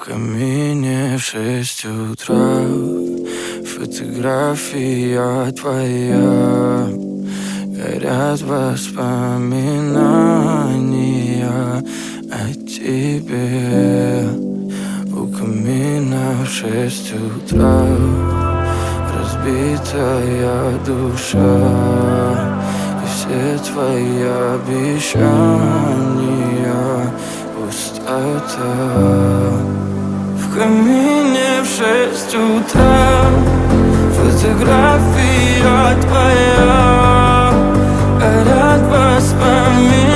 камине в 6 утра фотография твоя. Горят воспоминания о тебе. У камина в 6 утра разбитая душа, и все твои обещания пустота. В камине в 6 утра фотография твоя. Горят воспоминания